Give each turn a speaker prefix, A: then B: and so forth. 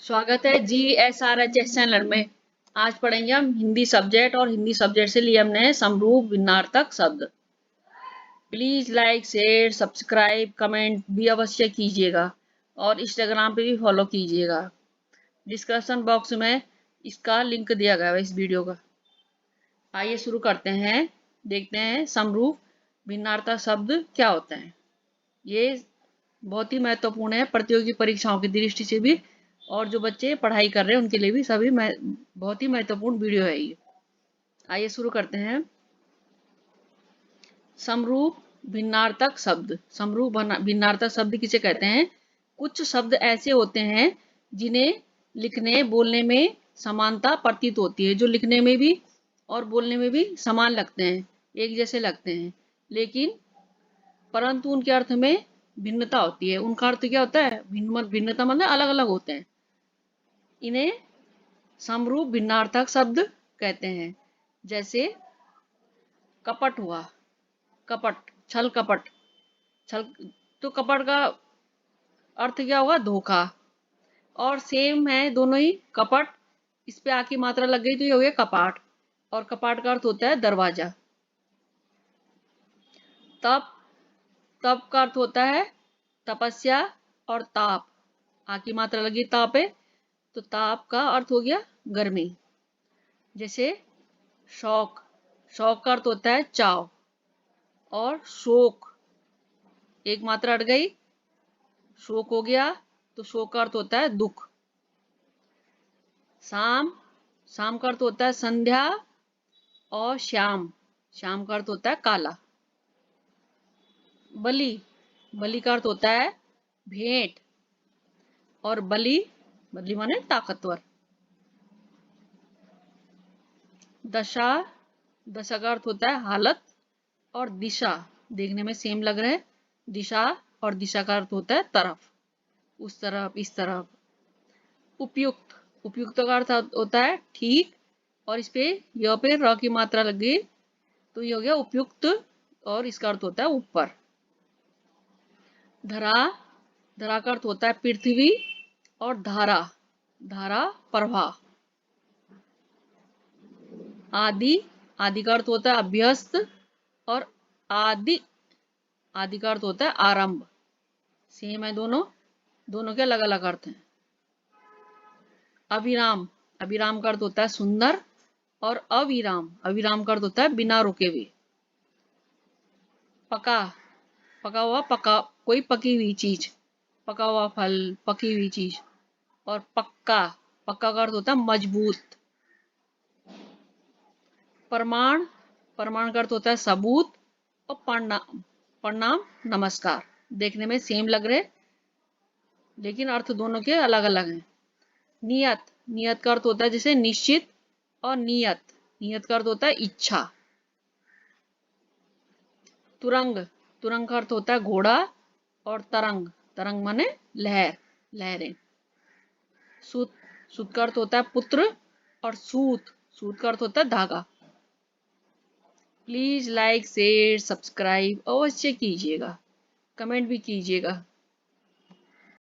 A: स्वागत है GSRHS channel में। आज पढ़ेंगे हम हिंदी सब्जेक्ट और हिंदी सब्जेक्ट से लिए हमने समरूप भिन्नार्थक शब्द। Please like share subscribe comment भी अवश्य कीजिएगा और इंस्टाग्राम पे भी फॉलो कीजिएगा। डिस्क्रिप्शन बॉक्स में इसका लिंक दिया गया है इस वीडियो का। आइए शुरू करते हैं। देखते हैं समरूप भिन्नार्थक शब्द क्या होते हैं। ये बहुत ही महत्वपूर्ण है प्रतियोगी परीक्षाओं की दृष्टि से भी, और जो बच्चे पढ़ाई कर रहे हैं उनके लिए भी सभी बहुत ही महत्वपूर्ण वीडियो है ये। आइए शुरू करते हैं। समरूप भिन्नार्थक शब्द। समरूप भिन्नार्थक शब्द किसे कहते हैं? कुछ शब्द ऐसे होते हैं जिन्हें लिखने बोलने में समानता प्रतीत होती है, जो लिखने में भी और बोलने में भी समान लगते हैं, एक जैसे लगते हैं, लेकिन परंतु उनके अर्थ में भिन्नता होती है। उनका अर्थ क्या होता है? भिन्नता मतलब अलग अलग होते हैं। इन्हें समरूप भिन्नार्थक शब्द कहते हैं। जैसे कपट हुआ, कपट, छल कपट। छल तो कपट का अर्थ क्या होगा? धोखा। और सेम है दोनों ही। कपट, इस पे आ की मात्रा लग गई तो ये हो गया कपाट, और कपाट का अर्थ होता है दरवाजा। तप, तप का अर्थ होता है तपस्या और ताप। आ की मात्रा लगी ताप पे तो ताप का अर्थ हो गया गर्मी। जैसे शौक, शौक का अर्थ होता है चाव। और शोक, एक मात्रा अट गई, शोक हो गया तो शोक का अर्थ होता है दुख। शाम, शाम का अर्थ होता है संध्या। और श्याम, श्याम का अर्थ होता है काला। बलि, बलि का अर्थ होता है भेंट। और बलि, बलि माने ताकतवर। दशा, दशा का अर्थ होता है हालत। और दिशा, देखने में सेम लग रहा है, दिशा, और दिशा का अर्थ होता है तरफ, उस तरफ, इस तरफ। उपयुक्त, उपयुक्त का अर्थ होता है ठीक, और इस पे य पे र की मात्रा लग गई तो ये हो गया उपयुक्त, और इसका अर्थ होता है ऊपर। धरा, धरा का अर्थ होता है पृथ्वी। और धारा, धारा प्रवाह। आदि, आदि का अर्थ होता है अभ्यस्त। और आदि, आदि का अर्थ होता है आरंभ। सेम है दोनों, दोनों के अलग अलग अर्थ हैं। अविराम, अविराम का अर्थ होता है सुंदर। और अविराम, अविराम का अर्थ होता है बिना रुके हुए। पका, पका हुआ, पका कोई पकी हुई चीज, पका हुआ फल, पकी हुई चीज। और पक्का, पक्का का अर्थ होता है मजबूत। प्रमाण, प्रमाण का अर्थ होता है सबूत। और प्रणाम, प्रणाम नमस्कार। देखने में सेम लग रहे लेकिन अर्थ दोनों के अलग अलग हैं। नियत, नियत का अर्थ होता है जैसे निश्चित। और नियत, नियत का अर्थ होता है इच्छा। तुरंग, तुरंग का अर्थ होता है घोड़ा। और तरंग, तरंग माने लहर, लहरें। सूत, सूत का अर्थ होता है पुत्र। और सूत, सूत का अर्थ होता है धागा। प्लीज लाइक शेयर सब्सक्राइब अवश्य कीजिएगा, कमेंट भी कीजिएगा।